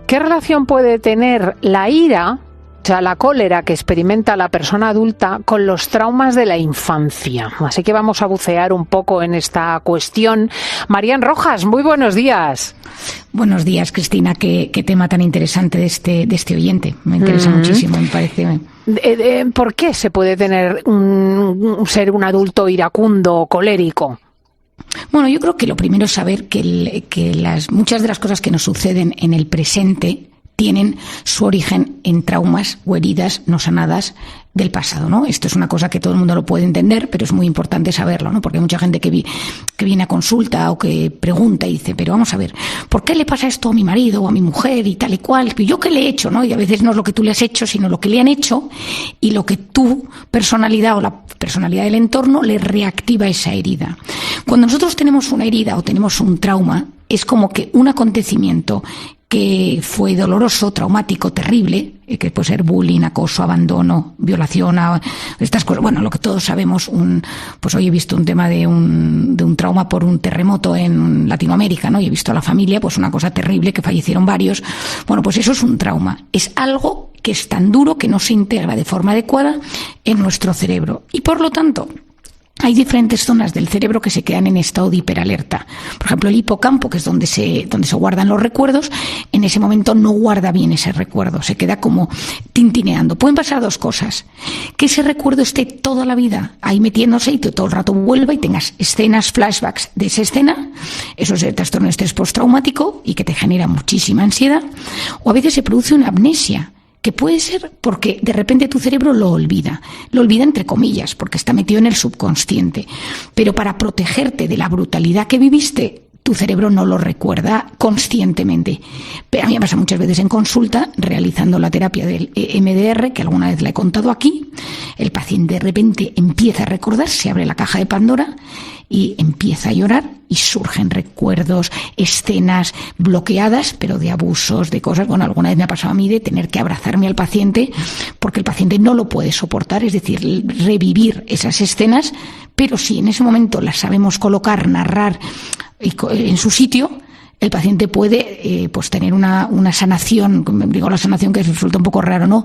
¿Qué relación puede tener la ira, o sea, la cólera que experimenta la persona adulta, con los traumas de la infancia? Así que vamos a bucear un poco en esta cuestión. Marían Rojas, muy buenos días. Buenos días, Cristina. Qué tema tan interesante de este oyente. Me interesa muchísimo, me parece. ¿Por qué se puede tener ser un adulto iracundo, colérico? Bueno, yo creo que lo primero es saber que muchas de las cosas que nos suceden en el presente tienen su origen en traumas o heridas no sanadas del pasado, ¿no? Esto es una cosa que todo el mundo lo puede entender, pero es muy importante saberlo, ¿no? Porque hay mucha gente que viene a consulta o que pregunta y dice, pero vamos a ver, ¿por qué le pasa esto a mi marido o a mi mujer y tal y cual? ¿Yo qué le he hecho, no? Y a veces no es lo que tú le has hecho, sino lo que le han hecho y lo que tu personalidad o la personalidad del entorno le reactiva esa herida. Cuando nosotros tenemos una herida o tenemos un trauma, es como que un acontecimiento que fue doloroso, traumático, terrible, que puede ser bullying, acoso, abandono, violación, estas cosas. Bueno, lo que todos sabemos, pues hoy he visto un tema de un trauma por un terremoto en Latinoamérica, ¿no? Y he visto a la familia, pues una cosa terrible, que fallecieron varios. Bueno, pues eso es un trauma. Es algo que es tan duro que no se integra de forma adecuada en nuestro cerebro. Y por lo tanto, hay diferentes zonas del cerebro que se quedan en estado de hiperalerta. Por ejemplo, el hipocampo, que es donde se guardan los recuerdos, en ese momento no guarda bien ese recuerdo, se queda como tintineando. Pueden pasar dos cosas: que ese recuerdo esté toda la vida ahí metiéndose y todo el rato vuelva y tengas escenas, flashbacks de esa escena, eso es el trastorno de estrés postraumático y que te genera muchísima ansiedad. O a veces se produce una amnesia, que puede ser porque de repente tu cerebro lo olvida entre comillas, porque está metido en el subconsciente, pero para protegerte de la brutalidad que viviste, tu cerebro no lo recuerda conscientemente. Pero a mí me pasa muchas veces en consulta, realizando la terapia del EMDR, que alguna vez la he contado aquí, el paciente de repente empieza a recordar, se abre la caja de Pandora y empieza a llorar y surgen recuerdos, escenas bloqueadas, pero de abusos, de cosas. Bueno, alguna vez me ha pasado a mí de tener que abrazarme al paciente porque el paciente no lo puede soportar, es decir, revivir esas escenas, pero si en ese momento las sabemos colocar, narrar en su sitio, el paciente puede pues tener una sanación, digo la sanación que resulta un poco raro, ¿no?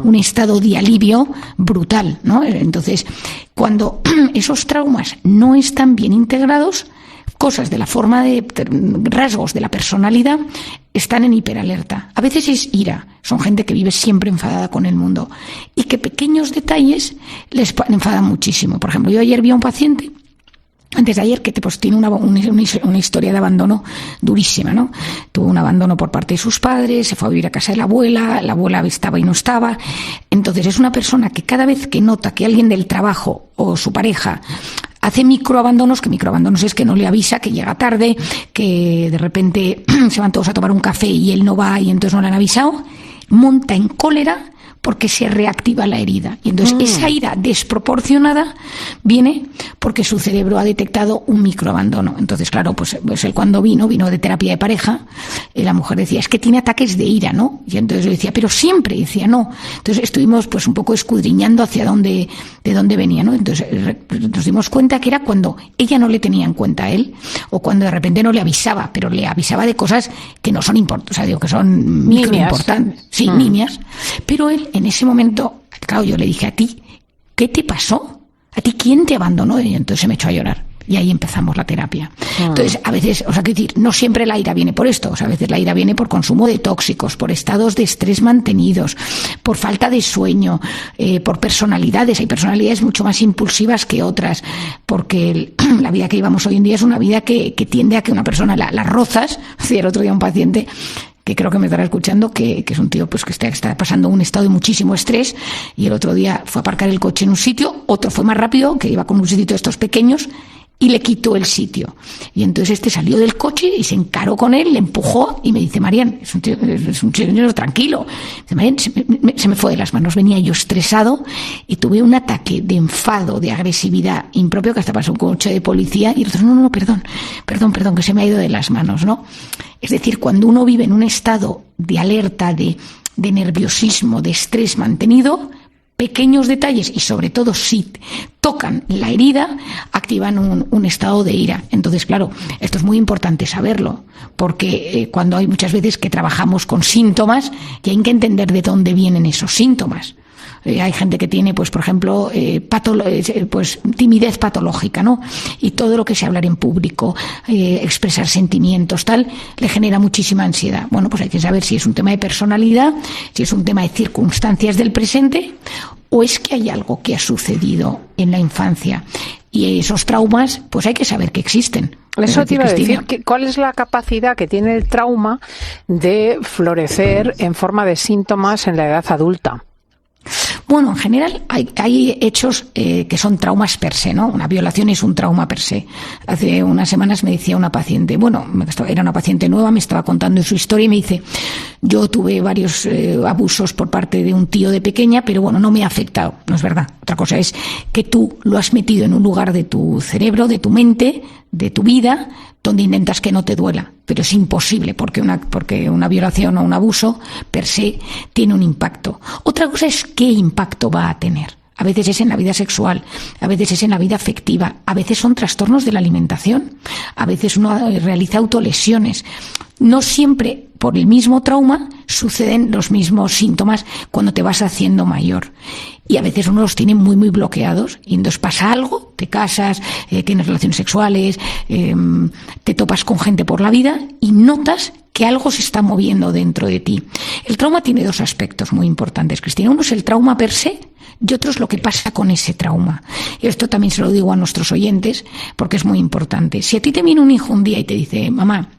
Un estado de alivio brutal, ¿no? Entonces, cuando esos traumas no están bien integrados, cosas de la forma de rasgos de la personalidad están en hiperalerta. A veces es ira, son gente que vive siempre enfadada con el mundo y que pequeños detalles les enfadan muchísimo. Por ejemplo, yo ayer vi a un paciente, antes de ayer, que pues tiene una historia de abandono durísima, ¿no? Tuvo un abandono por parte de sus padres, se fue a vivir a casa de la abuela estaba y no estaba. Entonces es una persona que cada vez que nota que alguien del trabajo o su pareja hace microabandonos, que microabandonos es que no le avisa, que llega tarde, que de repente se van todos a tomar un café y él no va y entonces no le han avisado, monta en cólera porque se reactiva la herida. Y entonces esa ira desproporcionada viene porque su cerebro ha detectado un microabandono. Entonces, claro, pues él cuando vino de terapia de pareja, la mujer decía, es que tiene ataques de ira, ¿no? Y entonces yo decía, pero siempre, y decía, no. Entonces estuvimos pues un poco escudriñando de dónde venía, ¿no? Entonces nos dimos cuenta que era cuando ella no le tenía en cuenta a él, o cuando de repente no le avisaba, pero le avisaba de cosas que no son importantes, o sea, digo que son microimportantes, sí, nimias, pero él en ese momento, claro, yo le dije, a ti, ¿qué te pasó? ¿A ti quién te abandonó? Y entonces se me echó a llorar. Y ahí empezamos la terapia. Entonces, a veces, quiero decir, no siempre la ira viene por esto. O sea, a veces la ira viene por consumo de tóxicos, por estados de estrés mantenidos, por falta de sueño, por personalidades. Hay personalidades mucho más impulsivas que otras, porque la vida que llevamos hoy en día es una vida que tiende a que una persona la rozas. Sí, el otro día un paciente que creo que me estará escuchando, que es un tío pues que está pasando un estado de muchísimo estrés, y el otro día fue a aparcar el coche en un sitio, otro fue más rápido, que iba con un sitio de estos pequeños, y le quitó el sitio. Y entonces este salió del coche y se encaró con él, le empujó y me dice, Marían, es un señor tranquilo. Dice, Marían, se me fue de las manos, venía yo estresado y tuve un ataque de enfado, de agresividad impropio, que hasta pasó un coche de policía, y nosotros, no, perdón, que se me ha ido de las manos, ¿no? Es decir, cuando uno vive en un estado de alerta, de nerviosismo, de estrés mantenido, pequeños detalles y sobre todo si tocan la herida, activan un estado de ira. Entonces, claro, esto es muy importante saberlo, porque cuando hay muchas veces que trabajamos con síntomas, y hay que entender de dónde vienen esos síntomas. Hay gente que tiene, pues, por ejemplo, pues timidez patológica, ¿no? Y todo lo que sea hablar en público, expresar sentimientos, tal, le genera muchísima ansiedad. Bueno, pues hay que saber si es un tema de personalidad, si es un tema de circunstancias del presente, o es que hay algo que ha sucedido en la infancia. Y esos traumas, pues hay que saber que existen. Eso te iba a decir, ¿cuál es la capacidad que tiene el trauma de florecer en forma de síntomas en la edad adulta? Bueno, en general hay hechos que son traumas per se, ¿no? Una violación es un trauma per se. Hace unas semanas me decía una paciente, era una paciente nueva, me estaba contando su historia y me dice, yo tuve varios abusos por parte de un tío de pequeña, pero bueno, no me ha afectado. No es verdad. Otra cosa es que tú lo has metido en un lugar de tu cerebro, de tu mente, de tu vida, donde intentas que no te duela, pero es imposible porque una violación o un abuso per se tiene un impacto. Otra cosa es qué impacto va a tener. A veces es en la vida sexual, a veces es en la vida afectiva, a veces son trastornos de la alimentación, a veces uno realiza autolesiones. No siempre por el mismo trauma suceden los mismos síntomas cuando te vas haciendo mayor. Y a veces uno los tiene muy, muy bloqueados. Y entonces pasa algo, te casas, tienes relaciones sexuales, te topas con gente por la vida y notas que algo se está moviendo dentro de ti. El trauma tiene dos aspectos muy importantes, Cristina. Uno es el trauma per se y otro es lo que pasa con ese trauma. Y esto también se lo digo a nuestros oyentes porque es muy importante. Si a ti te viene un hijo un día y te dice, mamá,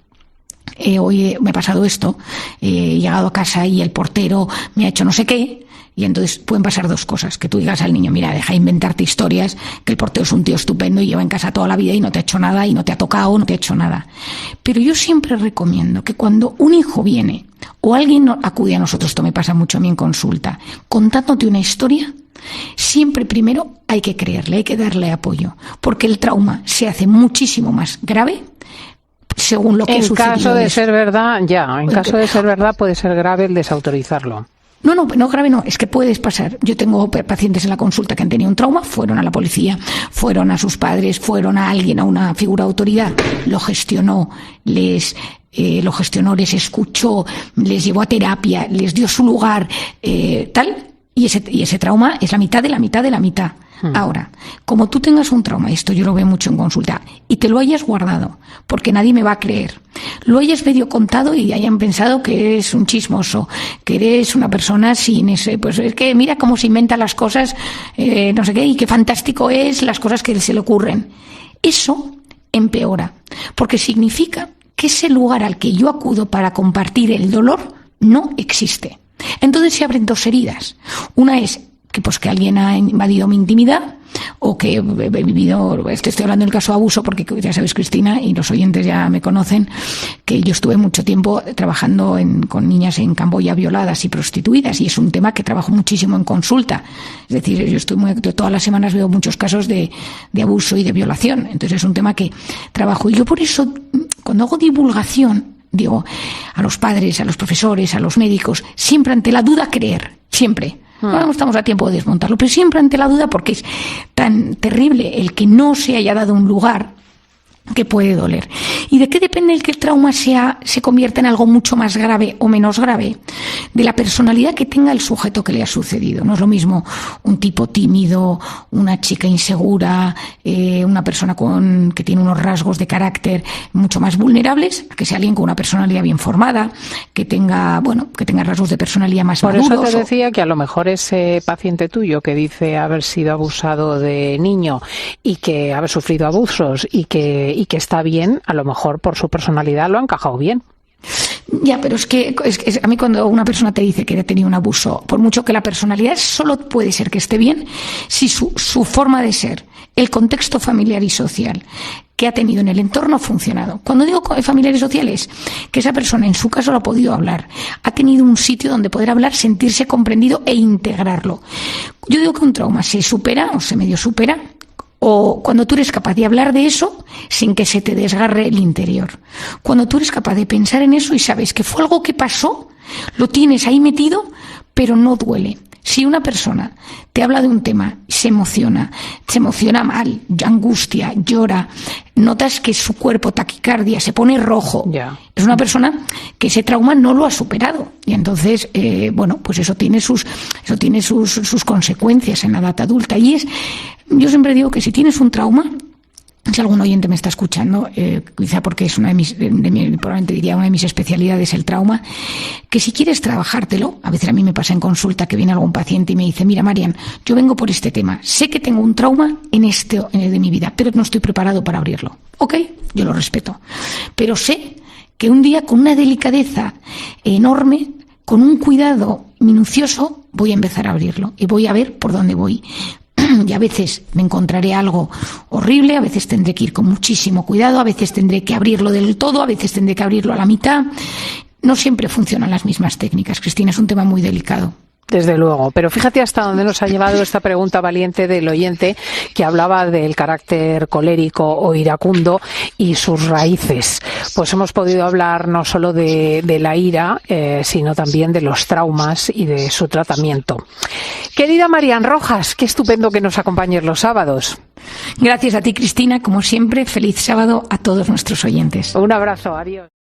hoy me ha pasado esto, he llegado a casa y el portero me ha hecho no sé qué, y entonces pueden pasar dos cosas, que tú digas al niño, mira, deja de inventarte historias, que el portero es un tío estupendo y lleva en casa toda la vida y no te ha hecho nada y no te ha tocado, no te ha hecho nada. Pero yo siempre recomiendo que cuando un hijo viene o alguien acude a nosotros, esto me pasa mucho a mí en consulta, contándote una historia, siempre primero hay que creerle, hay que darle apoyo, porque el trauma se hace muchísimo más grave según lo que sucedió. En caso de ser verdad, en caso de ser verdad puede ser grave el desautorizarlo. No, grave no, es que puedes pasar. Yo tengo pacientes en la consulta que han tenido un trauma, fueron a la policía, fueron a sus padres, fueron a alguien, a una figura de autoridad, lo gestionó, les escuchó, les llevó a terapia, les dio su lugar, tal, y ese trauma es la mitad de la mitad de la mitad. Ahora, como tú tengas un trauma, esto yo lo veo mucho en consulta, y te lo hayas guardado, porque nadie me va a creer, lo hayas medio contado y hayan pensado que eres un chismoso, que eres una persona sin ese, pues es que mira cómo se inventan las cosas, no sé qué, y qué fantástico es las cosas que se le ocurren. Eso empeora, porque significa que ese lugar al que yo acudo para compartir el dolor no existe. Entonces se abren dos heridas. Una es que alguien ha invadido mi intimidad o que he vivido, estoy hablando del caso de abuso porque ya sabes, Cristina, y los oyentes ya me conocen, que yo estuve mucho tiempo trabajando con niñas en Camboya violadas y prostituidas, y es un tema que trabajo muchísimo en consulta. Es decir, yo todas las semanas veo muchos casos de abuso y de violación, entonces es un tema que trabajo. Y yo por eso, cuando hago divulgación, digo a los padres, a los profesores, a los médicos, siempre ante la duda creer, siempre. Ahora no estamos a tiempo de desmontarlo, pero siempre ante la duda, porque es tan terrible el que no se haya dado un lugar que puede doler. ¿Y de qué depende el que el trauma se convierta en algo mucho más grave o menos grave? De la personalidad que tenga el sujeto que le ha sucedido. No es lo mismo un tipo tímido, una chica insegura, una persona que tiene unos rasgos de carácter mucho más vulnerables, que sea alguien con una personalidad bien formada, que tenga rasgos de personalidad más maduros. Por eso te decía que a lo mejor ese paciente tuyo que dice haber sido abusado de niño y que haber sufrido abusos y que está bien, a lo mejor por su personalidad lo ha encajado bien. Ya, pero es que a mí cuando una persona te dice que ha tenido un abuso, por mucho que la personalidad solo puede ser que esté bien, si su forma de ser, el contexto familiar y social que ha tenido en el entorno ha funcionado. Cuando digo familiar y social es que esa persona en su caso lo ha podido hablar, ha tenido un sitio donde poder hablar, sentirse comprendido e integrarlo. Yo digo que un trauma se supera o se medio supera o cuando tú eres capaz de hablar de eso sin que se te desgarre el interior. Cuando tú eres capaz de pensar en eso y sabes que fue algo que pasó, lo tienes ahí metido, pero no duele. Si una persona te habla de un tema, se emociona mal, angustia, llora, notas que su cuerpo, taquicardia, se pone rojo, es una persona que ese trauma no lo ha superado. Y entonces, pues eso tiene sus consecuencias en la edad adulta. Yo siempre digo que si tienes un trauma, si algún oyente me está escuchando, quizá porque es probablemente diría una de mis especialidades, el trauma, que si quieres trabajártelo, a veces a mí me pasa en consulta que viene algún paciente y me dice, mira, Marian, yo vengo por este tema, sé que tengo un trauma en el de mi vida, pero no estoy preparado para abrirlo. Ok, yo lo respeto, pero sé que un día con una delicadeza enorme, con un cuidado minucioso, voy a empezar a abrirlo y voy a ver por dónde voy. Y a veces me encontraré algo horrible, a veces tendré que ir con muchísimo cuidado, a veces tendré que abrirlo del todo, a veces tendré que abrirlo a la mitad. No siempre funcionan las mismas técnicas, Cristina, es un tema muy delicado. Desde luego, pero fíjate hasta dónde nos ha llevado esta pregunta valiente del oyente que hablaba del carácter colérico o iracundo y sus raíces. Pues hemos podido hablar no solo de la ira, sino también de los traumas y de su tratamiento. Querida Marian Rojas, qué estupendo que nos acompañes los sábados. Gracias a ti, Cristina, como siempre, feliz sábado a todos nuestros oyentes. Un abrazo, adiós.